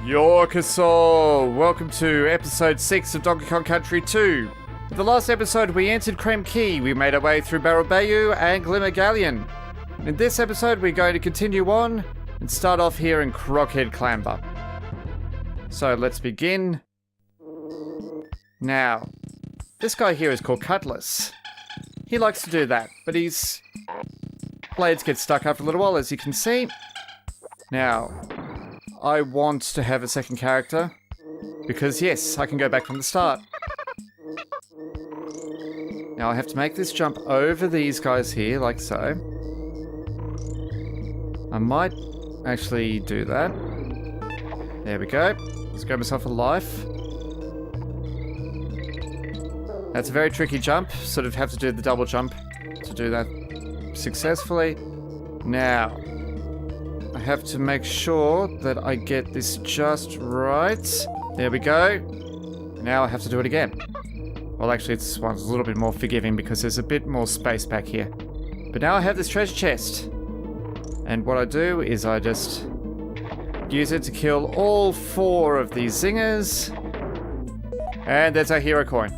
Yorkasol! Welcome to episode 6 of Donkey Kong Country 2. In the last episode, we entered Krem Quay, we made our way through Barrel Bayou and Glimmer Galleon. In this episode, we're going to continue on and start off here in Crockhead Clamber. So let's begin. Now, this guy here is called Cutlass. He likes to do that, but his blades get stuck after a little while, as you can see. Now, I want to have a second character, because yes, I can go back from the start. Now I have to make this jump over these guys here, like so. I might actually do that. There we go. Let's grab myself a life. That's a very tricky jump, sort of have to do the double jump to do that successfully. Now, I have to make sure that I get this just right. There we go. Now I have to do it again. Well, actually, this one's a little bit more forgiving because there's a bit more space back here. But now I have this treasure chest. And what I do is I just use it to kill all 4 of these Zingers. And there's our hero coin.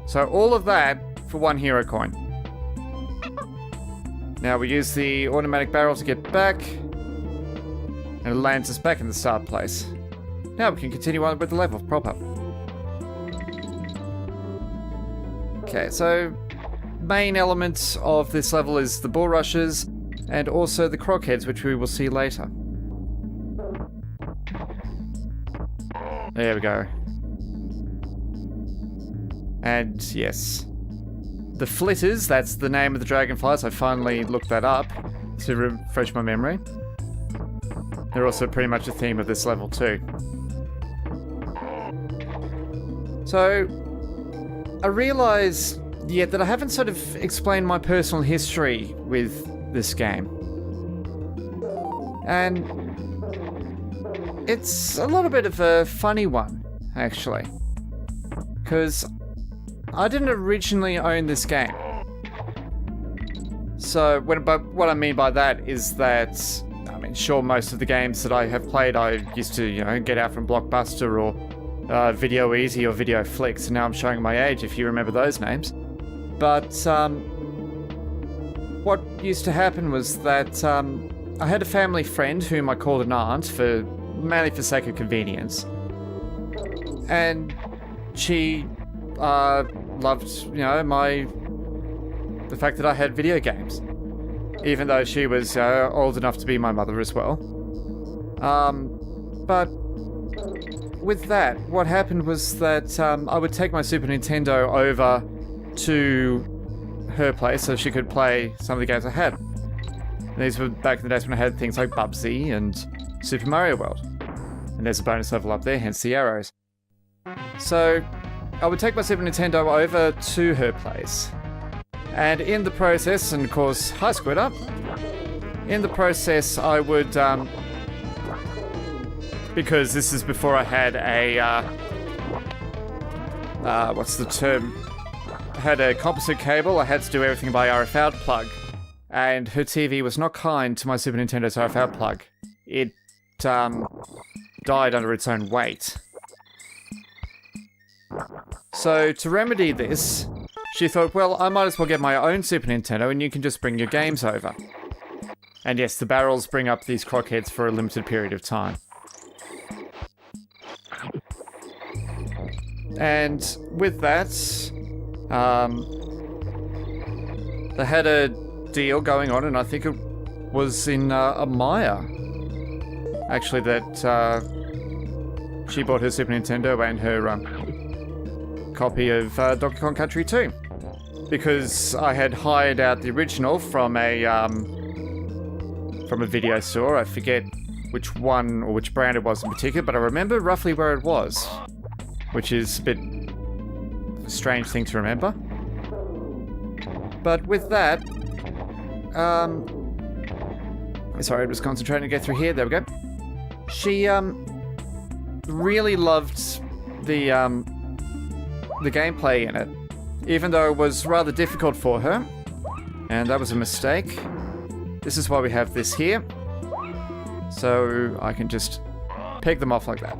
So all of that for 1 hero coin. Now we use the automatic barrel to get back. And it lands us back in the start place. Now we can continue on with the level proper. Okay, so main elements of this level is the bull rushes and also the crockheads, which we will see later. There we go. And yes, the flitters, that's the name of the dragonflies. I finally looked that up to refresh my memory. They're also pretty much a theme of this level too. So, I realise yet that I haven't sort of explained my personal history with this game. And it's a little bit of a funny one, actually. Because I didn't originally own this game. So, what I mean by that is that, I mean, sure, most of the games that I have played I used to, get out from Blockbuster or Video Easy or Video Flicks, and now I'm showing my age if you remember those names. But what used to happen was that I had a family friend whom I called an aunt, mainly for sake of convenience. And she loved, the fact that I had video games. Even though she was old enough to be my mother as well. But with that, what happened was that I would take my Super Nintendo over to her place so she could play some of the games I had. And these were back in the days when I had things like Bubsy and Super Mario World. And there's a bonus level up there, hence the arrows. So I would take my Super Nintendo over to her place. And in the process, and of course, hi Squitter, in the process I would, because this is before I had a, what's the term? I had a composite cable, I had to do everything by RF out plug. And her TV was not kind to my Super Nintendo's RF out plug. It, died under its own weight. So, to remedy this, she thought, well, I might as well get my own Super Nintendo and you can just bring your games over. And yes, the barrels bring up these crockheads for a limited period of time. And with that, they had a deal going on, and I think it was in a Maya, actually, that she bought her Super Nintendo and her copy of Donkey Kong Country 2. Because I had hired out the original from a video store. I forget which one or which brand it was in particular, but I remember roughly where it was, which is a bit of a strange thing to remember. But with that, sorry, I was concentrating to get through here. There we go. She really loved the gameplay in it, even though it was rather difficult for her, and that was a mistake. This is why we have this here, so I can just peg them off like that.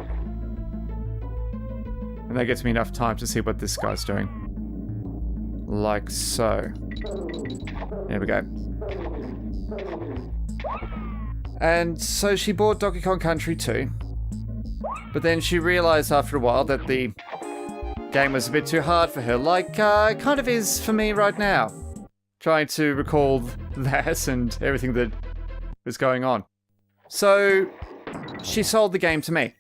And that gives me enough time to see what this guy's doing. Like so. There we go. And so she bought Donkey Kong Country 2. But then she realized after a while that the game was a bit too hard for her. Like, it kind of is for me right now. Trying to recall that and everything that was going on. So, she sold the game to me.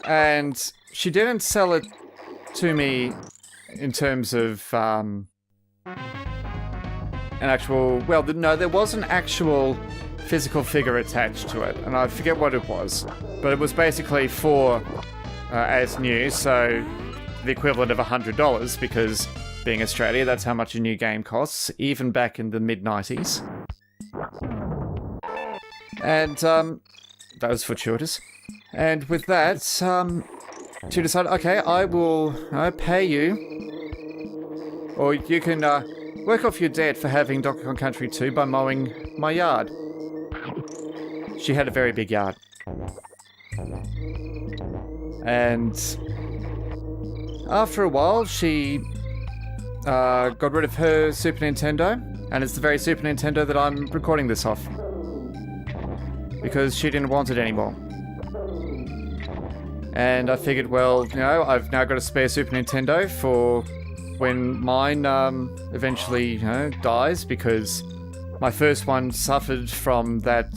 And she didn't sell it to me in terms of an actual... Well, no, there was an actual physical figure attached to it. And I forget what it was. But it was basically for as new, so the equivalent of $100 because being Australia, that's how much a new game costs, even back in the mid-90s. And that was fortuitous. And with that, she decided, okay, I will pay you, or you can work off your debt for having Donkey Kong Country 2 by mowing my yard. She had a very big yard. And after a while, she got rid of her Super Nintendo, and it's the very Super Nintendo that I'm recording this off. Because she didn't want it anymore. And I figured, well, you know, I've now got a spare Super Nintendo for when mine eventually, you know, dies, because my first one suffered from that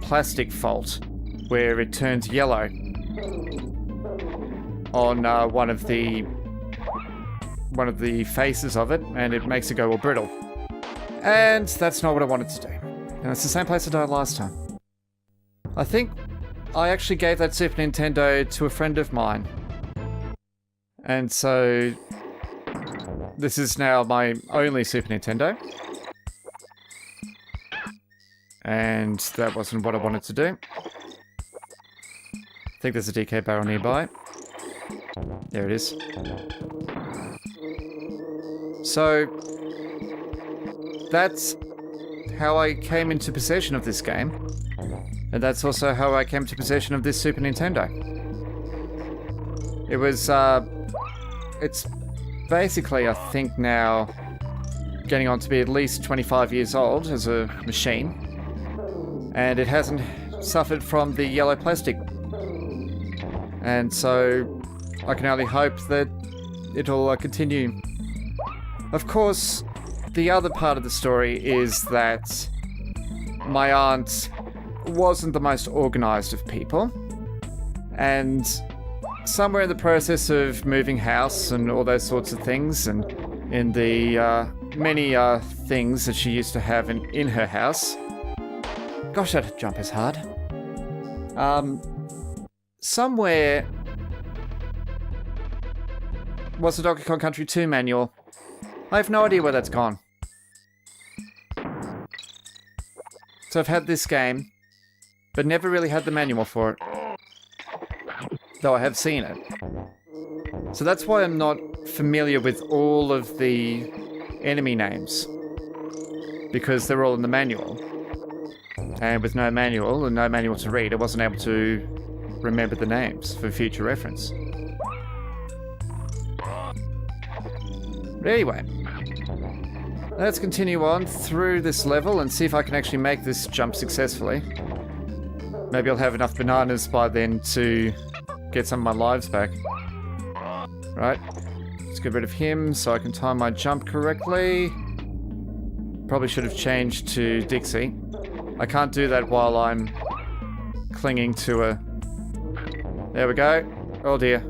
plastic fault where it turns yellow on one of the faces of it, and it makes it go all brittle. And that's not what I wanted to do. And it's the same place I died last time. I think I actually gave that Super Nintendo to a friend of mine. And so this is now my only Super Nintendo. And that wasn't what I wanted to do. I think there's a DK barrel nearby. There it is. So that's how I came into possession of this game. And that's also how I came to possession of this Super Nintendo. It was, it's basically, I think now, getting on to be at least 25 years old as a machine. And it hasn't suffered from the yellow plastic. And so I can only hope that it'll continue. Of course, the other part of the story is that my aunt wasn't the most organised of people, and somewhere in the process of moving house and all those sorts of things, and in the many things that she used to have in her house, gosh, that jump is hard. Somewhere was the Donkey Kong Country 2 manual. I have no idea where that's gone. So I've had this game, but never really had the manual for it. Though I have seen it. So that's why I'm not familiar with all of the enemy names. Because they're all in the manual. And with no manual, and no manual to read, I wasn't able to remember the names for future reference. But anyway, let's continue on through this level and see if I can actually make this jump successfully. Maybe I'll have enough bananas by then to get some of my lives back. Right, let's get rid of him so I can time my jump correctly. Probably should have changed to Dixie. I can't do that while I'm clinging to a... There we go. Oh dear.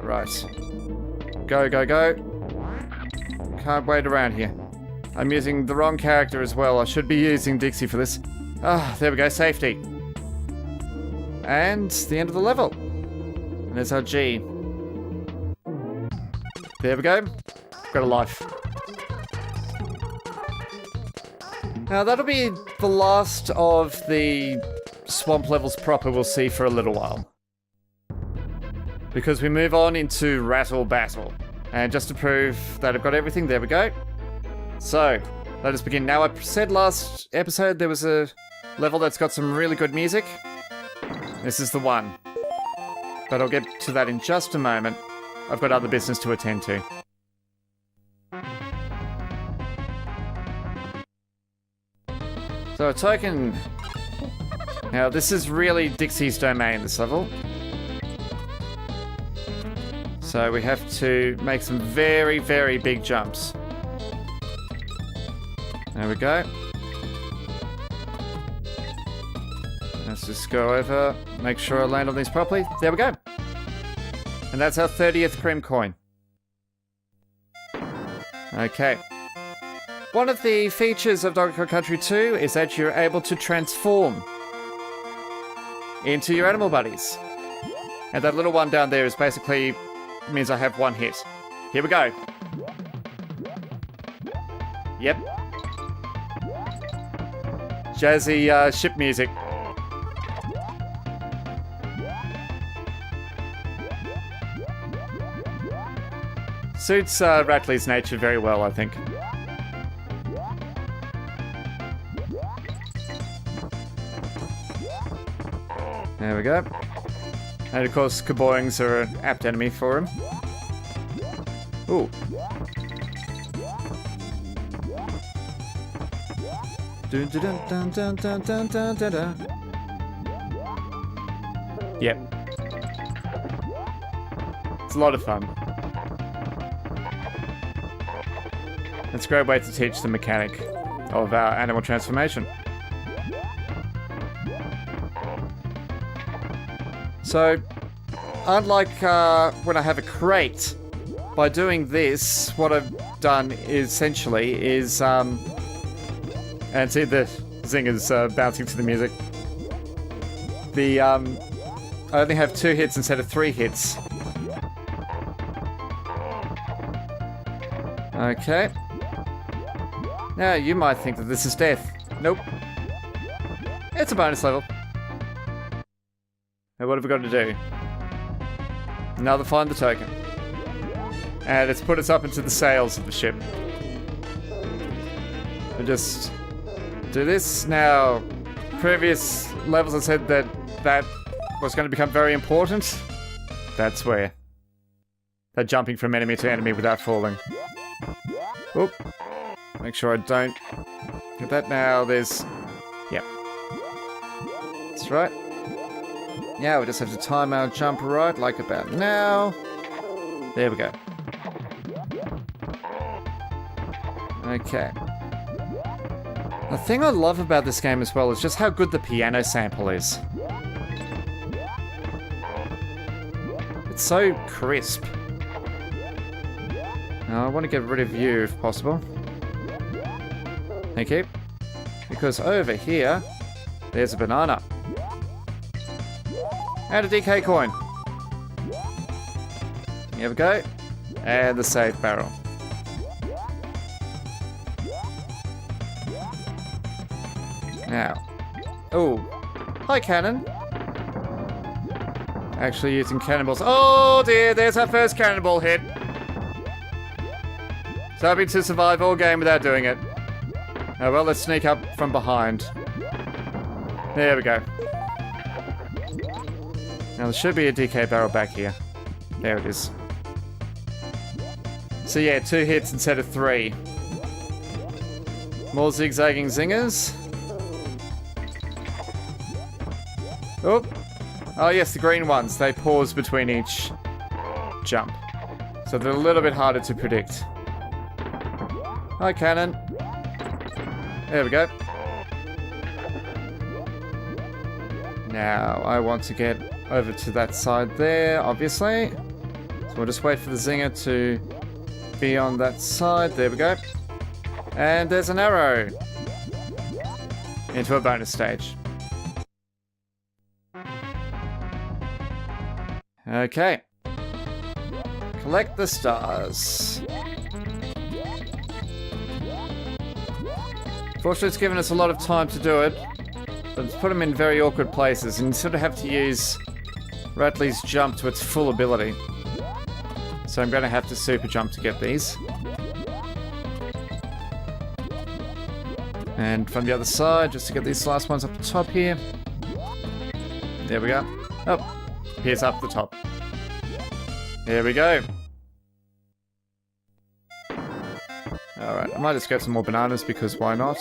Right. Go, go, go. Can't wait around here. I'm using the wrong character as well. I should be using Dixie for this. Ah, there we go. Safety. And the end of the level. And there's our G. There we go. Got a life. Now that'll be the last of the swamp levels proper we'll see for a little while. Because we move on into Rattle Battle. And just to prove that I've got everything, there we go. So, let us begin. Now, I said last episode there was a level that's got some really good music. This is the one. But I'll get to that in just a moment. I've got other business to attend to. So a token. Now this is really Dixie's domain, this level. So we have to make some very, very big jumps. There we go. Let's just go over, make sure I land on these properly. There we go. And that's our 30th Krem coin. Okay. One of the features of Donkey Kong Country 2 is that you're able to transform into your animal buddies. And that little one down there is basically means I have one hit. Here we go. Yep. Jazzy ship music. Suits Ratley's nature very well, I think. There we go. And of course, Kaboings are an apt enemy for him. Ooh. Dun dun dun dun dun dun dun dun dun. Yep. It's a lot of fun. It's a great way to teach the mechanic of animal transformation. So, unlike when I have a crate, by doing this, what I've done essentially is, and see the Zingers bouncing to the music. I only have 2 hits instead of 3 hits. Okay. Now, you might think that this is death. Nope. It's a bonus level. Now, what have we got to do? Another find the token. And it's put us up into the sails of the ship. We'll just do this. Now, previous levels I said that was going to become very important. That's where. That jumping from enemy to enemy without falling. Oop. Make sure I don't get that now. There's... Yep. That's right. Now we just have to time our jump right, like about now. There we go. Okay. The thing I love about this game as well is just how good the piano sample is. It's so crisp. Now I want to get rid of you if possible. Thank you. Because over here, there's a banana. And a DK coin. Here we go. And the save barrel. Now. Oh. Hi, cannon. Actually using cannonballs. Oh dear, there's our first cannonball hit. So hoping to survive all game without doing it. Oh well, let's sneak up from behind. There we go. Now there should be a DK barrel back here. There it is. So yeah, 2 hits instead of 3. More zigzagging zingers. Oh. Oh yes, the green ones. They pause between each jump. So they're a little bit harder to predict. Hi, cannon. There we go. Now, I want to get over to that side there, obviously. So we'll just wait for the zinger to be on that side. There we go. And there's an arrow into a bonus stage. Okay. Collect the stars. Fortunately, it's given us a lot of time to do it, but it's put them in very awkward places, and you sort of have to use Ratley's jump to its full ability. So I'm going to have to super jump to get these. And from the other side, just to get these last ones up the top here. There we go. Oh, here's up the top. There we go. Alright, I might just grab some more bananas because why not?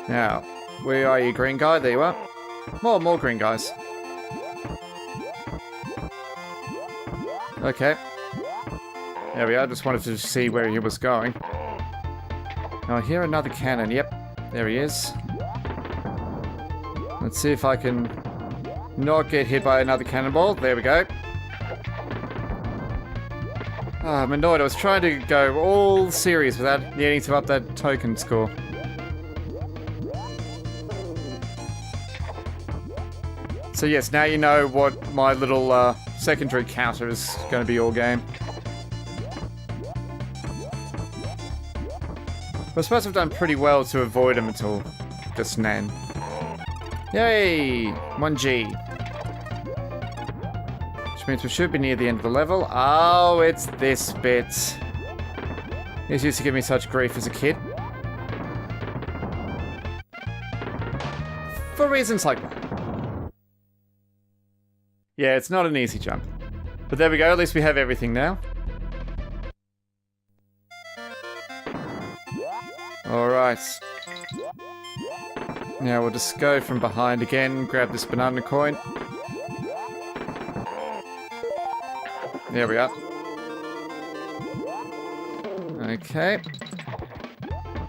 Now, where are you, green guy? There you are. More green guys. Okay. There we are, just wanted to see where he was going. Now, here another cannon. Yep, there he is. Let's see if I can not get hit by another cannonball. There we go. Ah, I'm annoyed. I was trying to go all serious without needing to up that token score. So yes, now you know what my little secondary counter is going to be all game. I suppose I've done pretty well to avoid him until just now. Yay! 1G. Which means we should be near the end of the level. Oh, it's this bit. This used to give me such grief as a kid. For reasons like that. Yeah, it's not an easy jump. But there we go, at least we have everything now. Alright. Now we'll just go from behind again, grab this banana coin. There we are. Okay.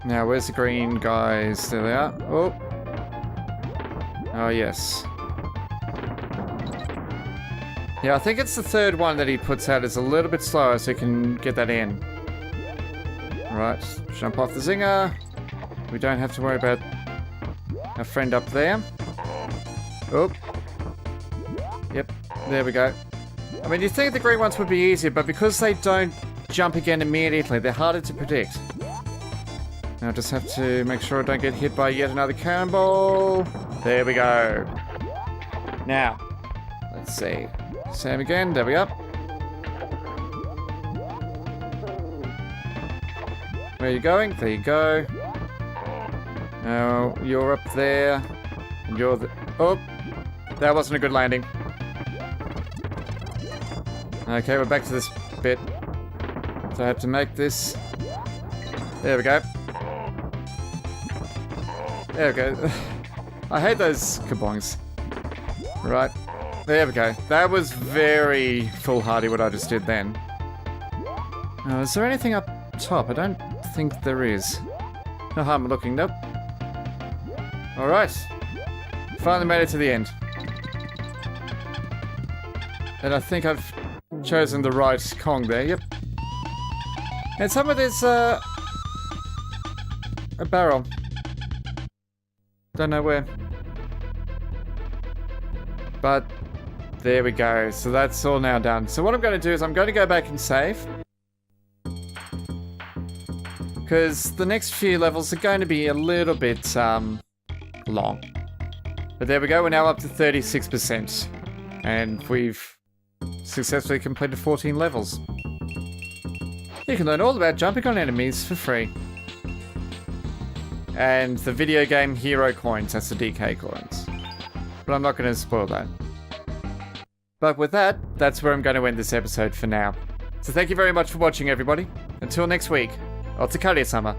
Now where's the green guys? There they are. Oh. Oh yes. Yeah, I think it's the third one that he puts out is a little bit slower so he can get that in. Right, jump off the zinger. We don't have to worry about our friend up there. Oh. Yep, there we go. I mean, you'd think the green ones would be easier, but because they don't jump again immediately, they're harder to predict. Now I just have to make sure I don't get hit by yet another cannonball. There we go. Now, let's see. Same again, there we go. Where are you going? There you go. Now, you're up there. And you're the... Oh! That wasn't a good landing. Okay, we're back to this bit. So I have to make this... There we go. There we go. I hate those kabongs. Right. There we go. That was very foolhardy what I just did then. Is there anything up top? I don't think there is. No harm in looking, nope. Alright. Finally made it to the end. And I think I've chosen the right Kong there, yep. And somewhere there's a barrel. Don't know where. But there we go. So that's all now done. So what I'm going to do is I'm going to go back and save. Because the next few levels are going to be a little bit long. But there we go. We're now up to 36%. And we've successfully completed 14 levels. You can learn all about jumping on enemies for free. And the video game hero coins, that's the DK coins. But I'm not going to spoil that. But with that, that's where I'm going to end this episode for now. So thank you very much for watching, everybody. Until next week, Otsukare-sama.